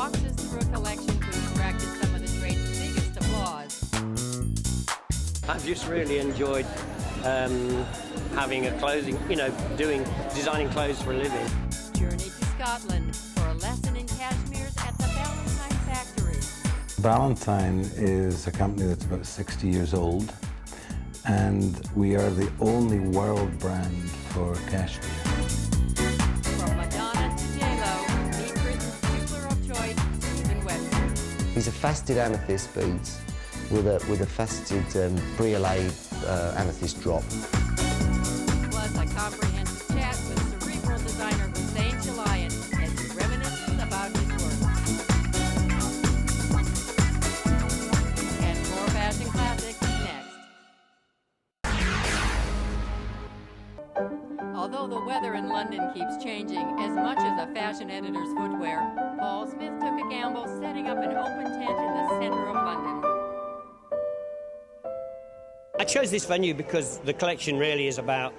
walks us through a collection who attracted some of the trade's biggest applause. I've just really enjoyed having a clothing, designing clothes for a living. Journey to Scotland for a lesson in cashmere's at the Valentine Factory. Valentine is a company that's about 60 years old, and we are the only world brand for cashmere. From Madonna to J-Lo, meet Britain's jeweler of choice, Stephen Webster. These are faceted amethyst beads with a faceted briolette amethyst drop. Plus a comprehensive chat with cerebral designer Hussein Chalayan as he reminisces about his work. And more fashion classics next. Although the weather in London keeps changing as much as a fashion editor's footwear, Paul Smith took a gamble setting up an open tent in the center of London. I chose this venue because the collection really is about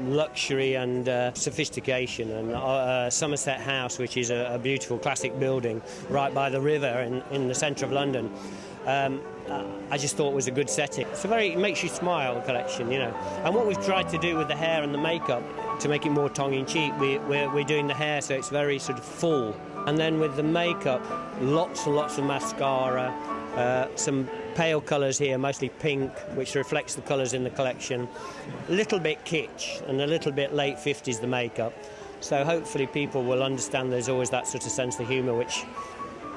luxury and sophistication, and Somerset House, which is a beautiful classic building right by the river in the centre of London, I just thought was a good setting. It's it makes you smile collection, And what we've tried to do with the hair and the makeup to make it more tongue-in-cheek, we're doing the hair so it's very sort of full. And then with the makeup, lots and lots of mascara, some pale colours here, mostly pink, which reflects the colours in the collection. A little bit kitsch and a little bit late 50s, the makeup. So hopefully people will understand there's always that sort of sense of humour, which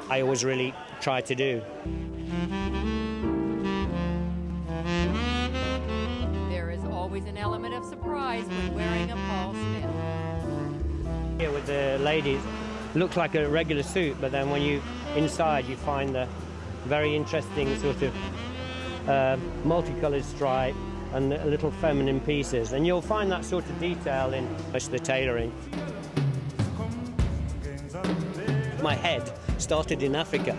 I always really try to do. There is always an element of surprise when wearing a Paul Smith. Here with the ladies, looks like a regular suit, but then when you inside you find the very interesting sort of multicoloured stripe and little feminine pieces, and you'll find that sort of detail in most of the tailoring. My head started in Africa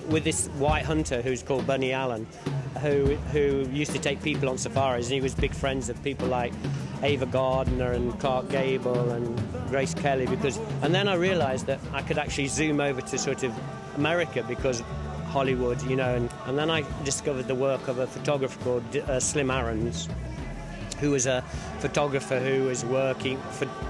with this white hunter who's called Bunny Allen, who used to take people on safaris, and he was big friends of people like Ava Gardner and Clark Gable and Grace Kelly, and then I realised that I could actually zoom over to sort of America because Hollywood, and then I discovered the work of a photographer called Slim Aarons, who was a photographer who was working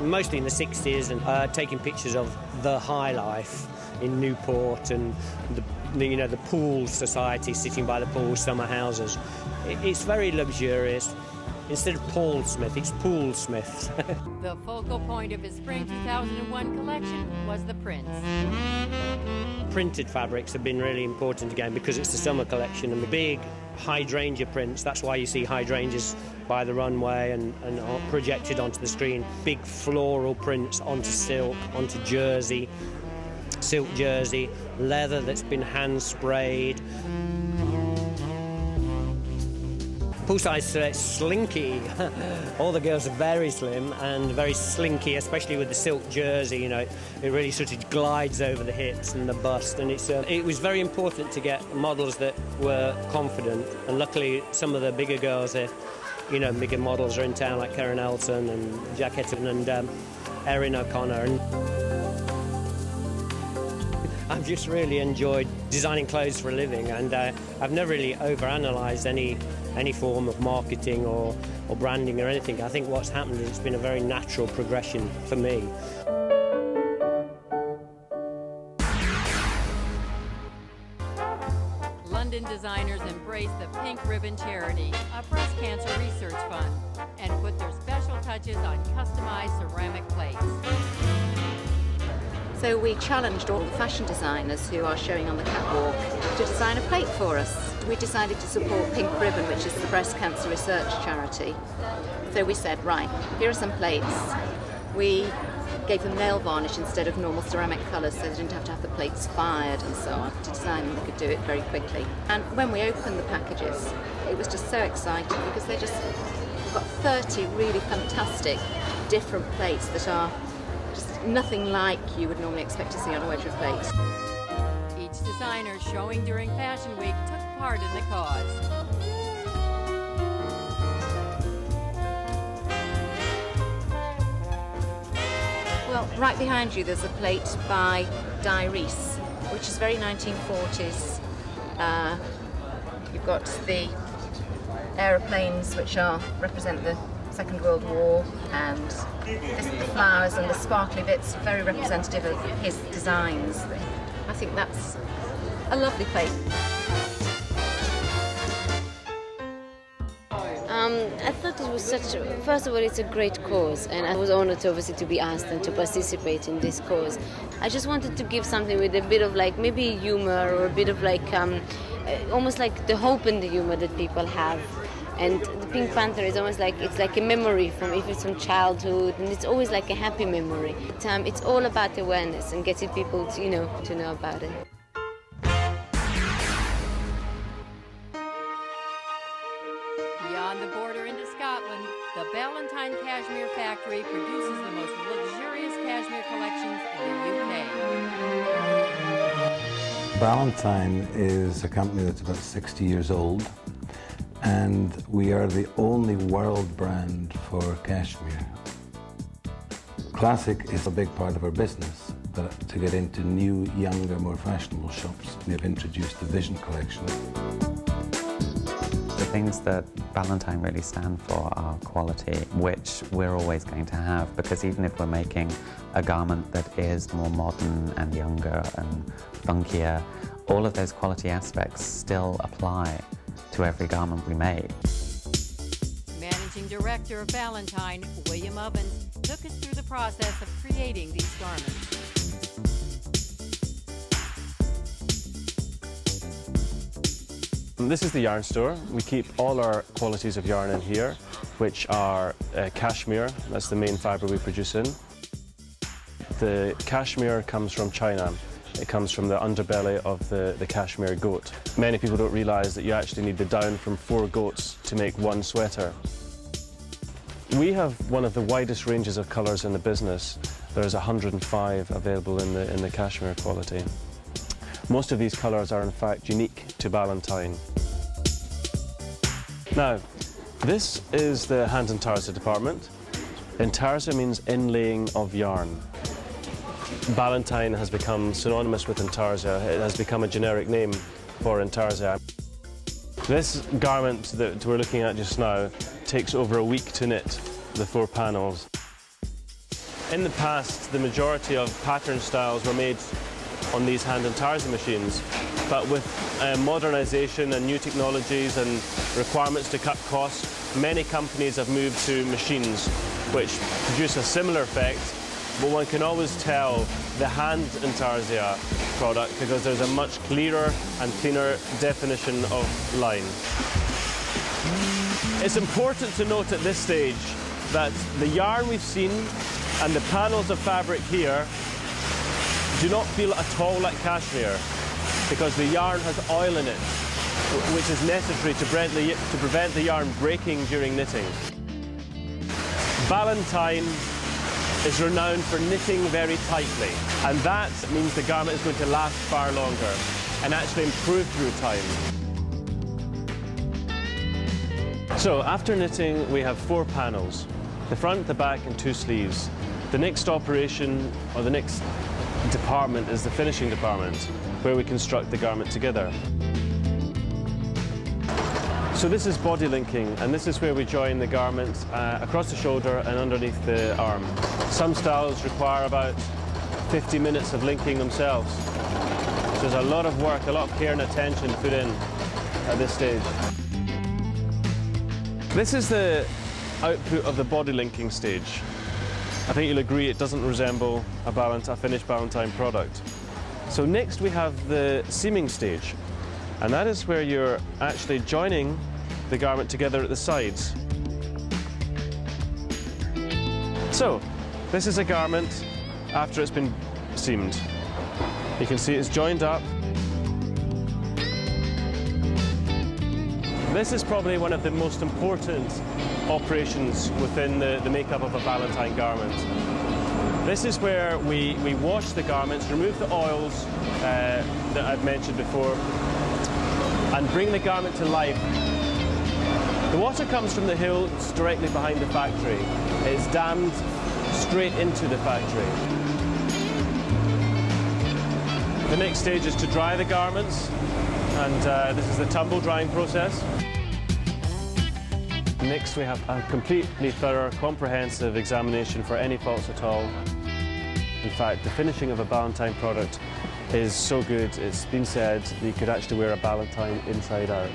mostly in the 60s and taking pictures of the high life in Newport and the pool society, sitting by the pool, summer houses. It's very luxurious. Instead of Paul Smith, it's Pool Smith. The focal point of his spring 2001 collection was the prints. Printed fabrics have been really important again because it's the summer collection, and the big hydrangea prints, that's why you see hydrangeas by the runway and projected onto the screen. Big floral prints onto silk, onto jersey, silk jersey, leather that's been hand sprayed. Poolside slinky. All the girls are very slim and very slinky, especially with the silk jersey. It really sort of glides over the hips and the bust, and it was very important to get models that were confident. And luckily, some of the bigger girls, bigger models are in town, like Karen Elton and Jack Etton and Erin O'Connor. And I've just really enjoyed designing clothes for a living, and I've never really overanalyzed any form of marketing or branding or anything. I think what's happened is it's been a very natural progression for me. London designers embrace the Pink Ribbon Charity, a breast cancer research fund, and put their special touches on customized ceramic plates. So we challenged all the fashion designers who are showing on the catwalk to design a plate for us. We decided to support Pink Ribbon, which is the breast cancer research charity. So we said, right, here are some plates. We gave them nail varnish instead of normal ceramic colours, so they didn't have to have the plates fired and so on. To design them, they could do it very quickly. And when we opened the packages, it was just so exciting because we've got 30 really fantastic different plates that are just nothing like you would normally expect to see on a Wedgwood plate. Each designer showing during Fashion Week took part in the cause. Well, right behind you there's a plate by Di Reese, which is very 1940s. You've got the aeroplanes, which represent the Second World War, and the flowers and the sparkly bits are very representative of his designs. I think that's a lovely plate. I thought it was first of all, it's a great cause, and I was honored obviously to be asked and to participate in this cause. I just wanted to give something with a bit of like maybe humor, or a bit of like almost like the hope and the humor that people have. And the Pink Panther is almost like, it's like a memory from childhood, and it's always like a happy memory. It's all about awareness and getting people to know about it. Beyond the border into Scotland, the Ballantyne Cashmere Factory produces the most luxurious cashmere collections in the UK. Ballantyne is a company that's about 60 years old, and we are the only world brand for cashmere. Classic is a big part of our business, but to get into new, younger, more fashionable shops, we have introduced the Vision collection. The things that Ballantyne really stand for are quality, which we're always going to have, because even if we're making a garment that is more modern and younger and funkier, all of those quality aspects still apply to every garment we make. Managing Director of Ballantyne, William Ovens, took us through the process of creating these garments. This is the yarn store. We keep all our qualities of yarn in here, which are cashmere. That's the main fibre we produce in. The cashmere comes from China. It comes from the underbelly of the cashmere goat. Many people don't realise that you actually need the down from 4 goats to make one sweater. We have one of the widest ranges of colours in the business. There's 105 available in the cashmere quality. Most of these colours are in fact unique to Ballantyne. Now, this is the hand intarsia department. Intarsia means inlaying of yarn. Ballantyne has become synonymous with intarsia. It has become a generic name for intarsia. This garment that we're looking at just now takes over a week to knit, the 4 panels. In the past, the majority of pattern styles were made on these hand intarsia machines, but with modernisation and new technologies and requirements to cut costs, many companies have moved to machines which produce a similar effect, but one can always tell the hand intarsia product because there's a much clearer and cleaner definition of line. It's important to note at this stage that the yarn we've seen and the panels of fabric here do not feel at all like cashmere because the yarn has oil in it, which is necessary to prevent the yarn breaking during knitting. Ballantyne is renowned for knitting very tightly, and that means the garment is going to last far longer and actually improve through time. So after knitting, we have 4 panels, the front, the back and 2 sleeves. The next operation, or the next department, is the finishing department, where we construct the garment together. So this is body linking, and this is where we join the garment across the shoulder and underneath the arm. Some styles require about 50 minutes of linking themselves. So there's a lot of work, a lot of care and attention put in at this stage. This is the output of the body linking stage. I think you'll agree it doesn't resemble a finished Ballantyne product. So next we have the seaming stage, and that is where you're actually joining the garment together at the sides. So this is a garment after it's been seamed. You can see it's joined up. This is probably one of the most important operations within the makeup of a Ballantyne garment. This is where we wash the garments, remove the oils that I've mentioned before, and bring the garment to life. The water comes from the hills directly behind the factory. It's dammed straight into the factory. The next stage is to dry the garments, and this is the tumble drying process. Next, we have a completely thorough, comprehensive examination for any faults at all. In fact, the finishing of a Ballantine product is so good, it's been said that you could actually wear a Ballantine inside out.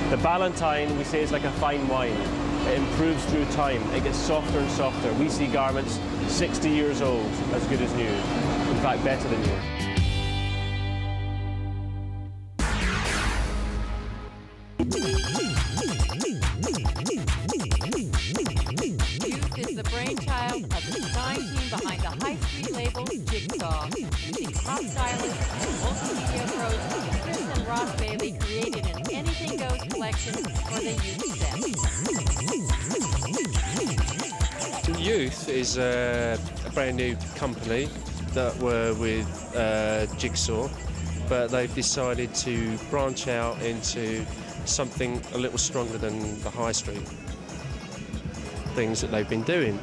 The Ballantine, we say, is like a fine wine. It improves through time. It gets softer and softer. We see garments 60 years old, as good as new. In fact, better than new. Youth is the brainchild of the design team behind the high street label Jigsaw. Using top stylists and multimedia pros, Chris and Ross Bailey created an Anything Goes collection for the youth set. Youth is a brand new company that were with Jigsaw, but they've decided to branch out into something a little stronger than the high street things that they've been doing.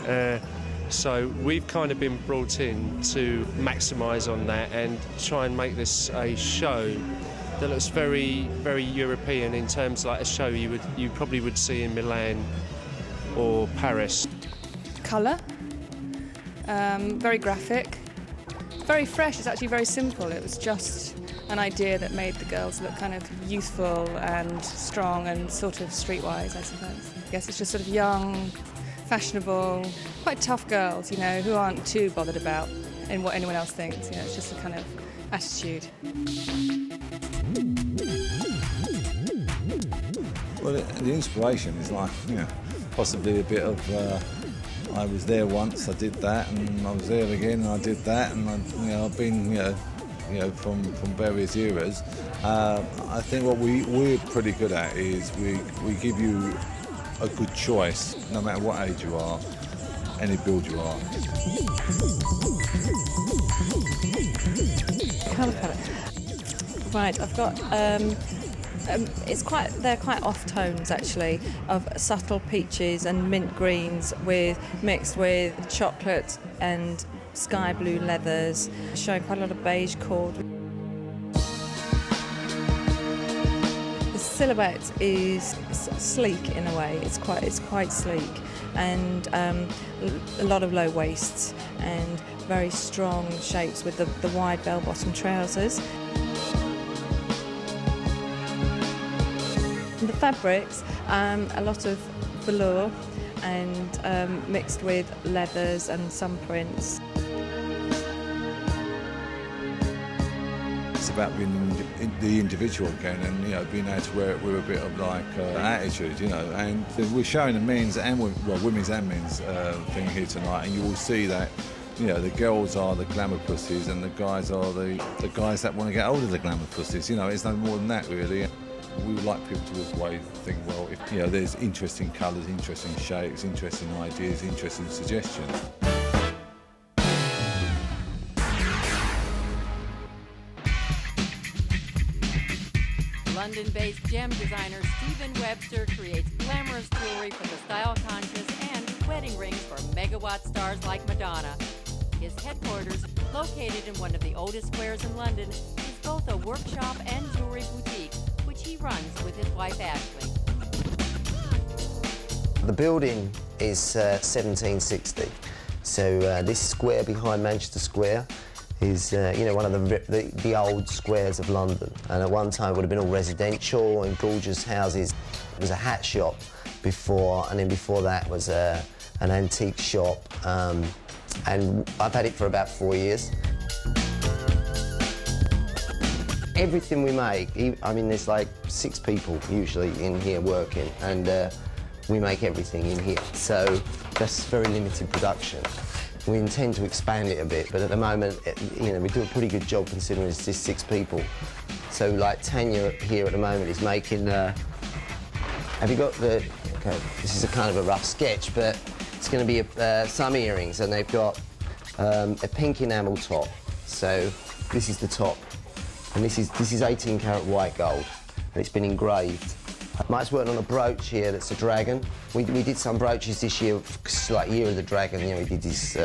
So we've kind of been brought in to maximise on that and try and make this a show that looks very, very European in terms like a show you probably would see in Milan or Paris. Colour, very graphic, very fresh. It's actually very simple. It was just an idea that made the girls look kind of youthful and strong and sort of streetwise, I suppose. I guess it's just sort of young, fashionable, quite tough girls, you know, who aren't too bothered about in what anyone else thinks. You know, it's just a kind of attitude. Well, the inspiration is like, you know, possibly a bit of, I was there once, I did that, and I was there again, and I did that, and I've been, from various eras. I think what we're pretty good at is we give you a good choice, no matter what age you are, any build you are. Colour palette. Right, I've got. They're quite off tones actually, of subtle peaches and mint greens mixed with chocolate and sky blue leathers, showing quite a lot of beige cord. The silhouette is sleek in a way. It's quite sleek, and a lot of low waists and very strong shapes with the wide bell-bottom trousers. The fabrics, a lot of velour and mixed with leathers and some prints. It's about being the individual again, and being able to wear it with a bit of like attitude, And we're showing the men's and women's and men's thing here tonight, and you will see that. The girls are the glamour pussies, and the guys are the guys that want to get hold of the glamour pussies. It's no more than that really. We would like people to walk away and think, well, if there's interesting colours, interesting shapes, interesting ideas, interesting suggestions. London-based gem designer Stephen Webster creates glamorous jewelry for the style-conscious and wedding rings for megawatt stars like Madonna. His headquarters, located in one of the oldest squares in London, is both a workshop and jewelry boutique, which he runs with his wife Ashley. The building is 1760, so this square behind Manchester Square is one of the old squares of London, and at one time it would have been all residential and gorgeous houses. It was a hat shop before, and then before that was an antique shop, and I've had it for about 4 years. Everything we make, there's like 6 people usually in here working, and we make everything in here. So that's very limited production. We intend to expand it a bit, but at the moment, we do a pretty good job considering it's just 6 people. So like Tanya here at the moment is making, have you got the, okay, this is a kind of a rough sketch, but it's going to be some earrings, and they've got a pink enamel top. So this is the top. And this is 18 karat white gold, and it's been engraved. Mike's working on a brooch here that's a dragon. We did some brooches this year, like Year of the Dragon. We did this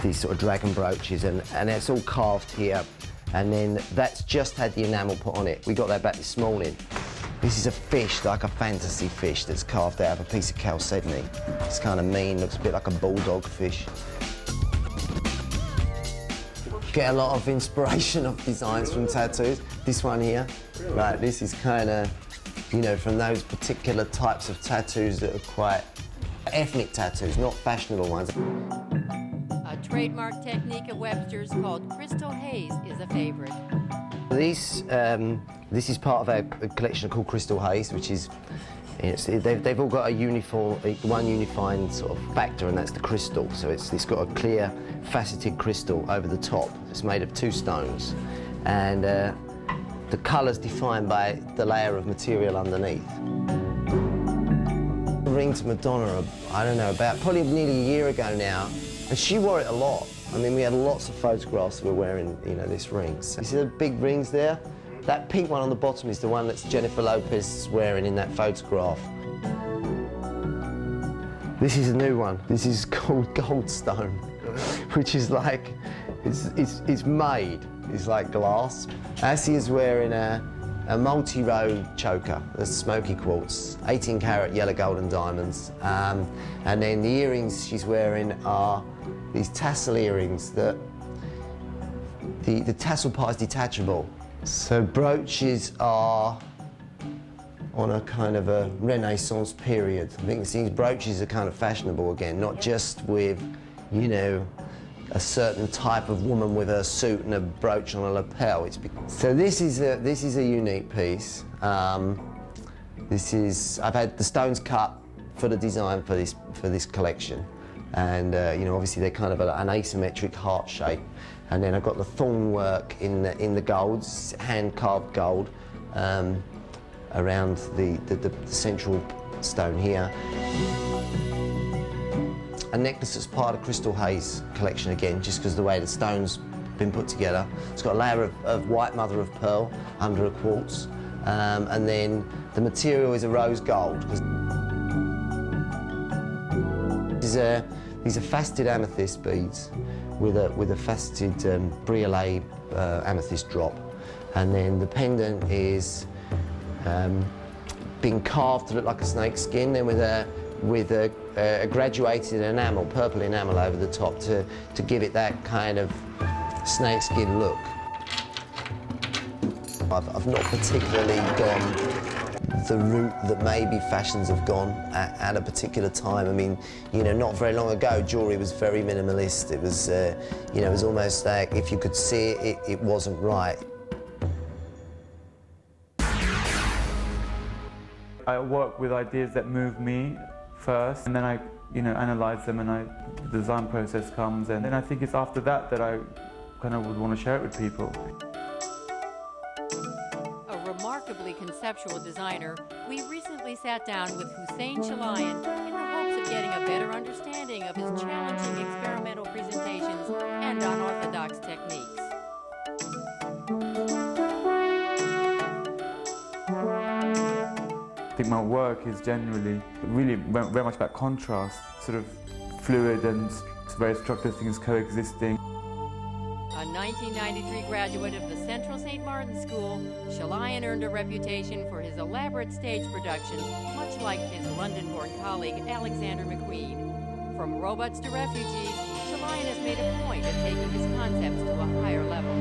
these sort of dragon brooches, and it's all carved here. And then that's just had the enamel put on it. We got that back this morning. This is a fish, like a fantasy fish, that's carved out of a piece of chalcedony. It's kind of mean, looks a bit like a bulldog fish. Get a lot of inspiration of designs from tattoos. This one here, right, this is kind of, you know, from those particular types of tattoos that are quite ethnic tattoos, not fashionable ones. A trademark technique of Webster's called Crystal Haze is a favorite. This is part of a collection called Crystal Haze, which is, they've all got one unifying sort of factor, and that's the crystal. So it's got a clear, faceted crystal over the top. It's made of 2 stones, and the colour's defined by the layer of material underneath. The ring to Madonna, I don't know, about probably nearly a year ago now, and she wore it a lot. I mean, we had lots of photographs of her wearing, you know, this ring. So you see the big rings there? That pink one on the bottom is the one that's Jennifer Lopez wearing in that photograph. This is a new one. This is called Goldstone, which is like, it's made. It's like glass. Assie is wearing a multi-row choker, that's smoky quartz, 18-carat yellow gold and diamonds. And then the earrings she's wearing are these tassel earrings that the tassel part is detachable. So brooches are on a kind of a Renaissance period. I think these brooches are kind of fashionable again, not just with, you know, a certain type of woman with a suit and a brooch on a lapel. So this is a unique piece. I've had the stones cut for the design for this collection, and you know, obviously they're kind of an asymmetric heart shape. And then I've got the thorn work in the gold, hand carved gold, around the central stone here. A necklace that's part of Crystal Haze collection again, just because the way the stone's been put together. It's got a layer of white mother of pearl under a quartz, and then the material is a rose gold. These are faceted amethyst beads with a faceted briolette amethyst drop, and then the pendant is being carved to look like a snake skin, then with a graduated enamel, purple enamel over the top to give it that kind of snakeskin look. I've not particularly gone the route that maybe fashions have gone at a particular time. I mean, you know, not very long ago, jewellery was very minimalist. It was, you know, it was almost like if you could see it, it wasn't right. I work with ideas that move me first, and then I, you know, analyse them, and the design process comes, and then I think it's after that that I kind of would want to share it with people. A remarkably conceptual designer, we recently sat down with Hussein Chalayan in the hopes of getting a better understanding of his challenging experimental presentations and unorthodox techniques. I think my work is generally really very much about contrast, sort of fluid and very structured things coexisting. A 1993 graduate of the Central St. Martin's School, Chalayan earned a reputation for his elaborate stage productions, much like his London-born colleague Alexander McQueen. From robots to refugees, Chalayan has made a point of taking his concepts to a higher level.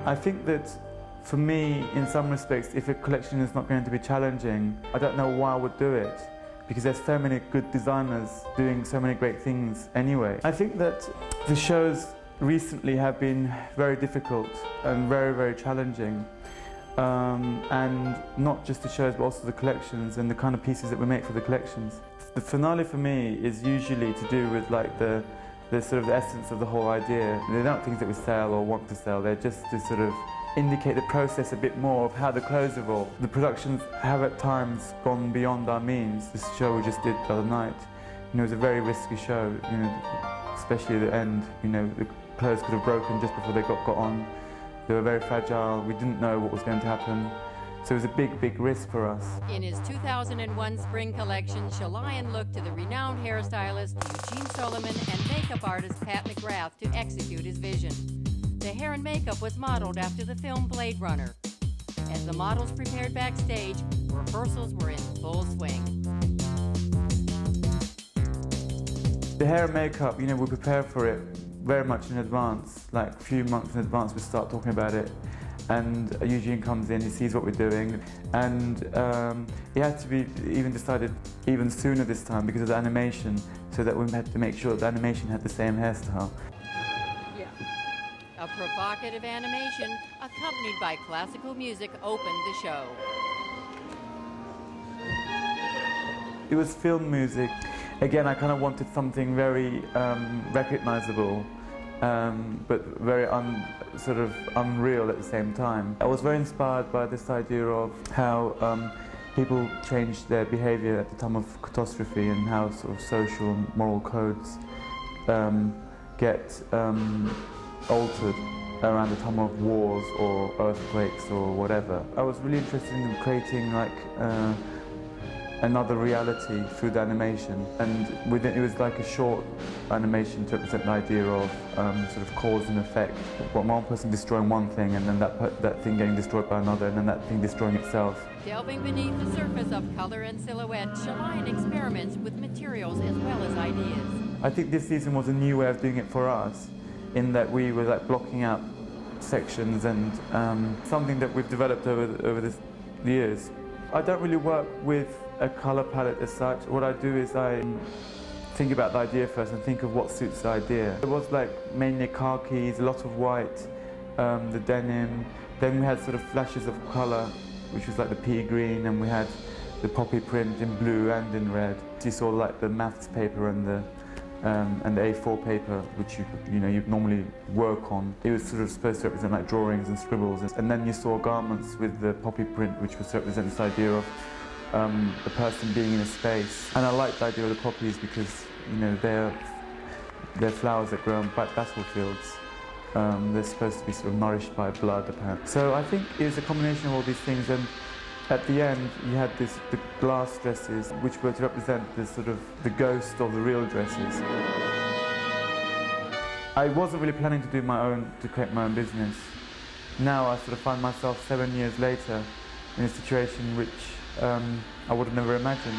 I think that for me, in some respects, if a collection is not going to be challenging, I don't know why I would do it, because there's so many good designers doing so many great things anyway. I think that the shows recently have been very difficult and very, very challenging. And not just the shows, but also the collections and the kind of pieces that we make for the collections. The finale for me is usually to do with like the sort of the essence of the whole idea. They're not things that we sell or want to sell, they're just to sort of indicate the process a bit more of how the clothes evolve. The productions have at times gone beyond our means. This show we just did the other night, you know, it was a very risky show, you know, especially at the end. You know, the clothes could have broken just before they got on. They were very fragile. We didn't know what was going to happen. So it was a big, big risk for us. In his 2001 spring collection, Chalayan looked to the renowned hairstylist Eugene Solomon and makeup artist Pat McGrath to execute his vision. The hair and makeup was modeled after the film Blade Runner. As the models prepared backstage, rehearsals were in full swing. The hair and makeup, you know, we prepare for it very much in advance, like a few months in advance we start talking about it. And Eugene comes in, he sees what we're doing, and it had to be even decided even sooner this time because of the animation, so that we had to make sure that the animation had the same hairstyle. A provocative animation accompanied by classical music opened the show. It was film music. Again, I kind of wanted something very recognizable, but very sort of unreal at the same time. I was very inspired by this idea of how people changed their behavior at the time of catastrophe and how sort of social and moral codes get altered around the time of wars or earthquakes or whatever. I was really interested in creating like another reality through the animation, and it was like a short animation to represent the idea of sort of cause and effect. One person destroying one thing and then that thing getting destroyed by another and then that thing destroying itself. Delving beneath the surface of color and silhouette, Chalayan experiments with materials as well as ideas. I think this season was a new way of doing it for us, in that we were like blocking out sections and something that we've developed over the years. I don't really work with a colour palette as such. What I do is I think about the idea first and think of what suits the idea. It was like mainly khakis, a lot of white, the denim. Then we had sort of flashes of colour, which was like the pea green, and we had the poppy print in blue and in red. You saw like the maths paper and the A4 paper, which you normally work on. It was sort of supposed to represent like drawings and scribbles. And then you saw garments with the poppy print, which was to represent this idea of the person being in a space. And I like the idea of the poppies because, you know, they're flowers that grow on battlefields. They're supposed to be sort of nourished by blood, apparently. So I think it's a combination of all these things. And at the end, you had the glass dresses, which were to represent the sort of the ghost of the real dresses. I wasn't really planning to create my own business. Now I sort of find myself 7 years later in a situation which I would have never imagined.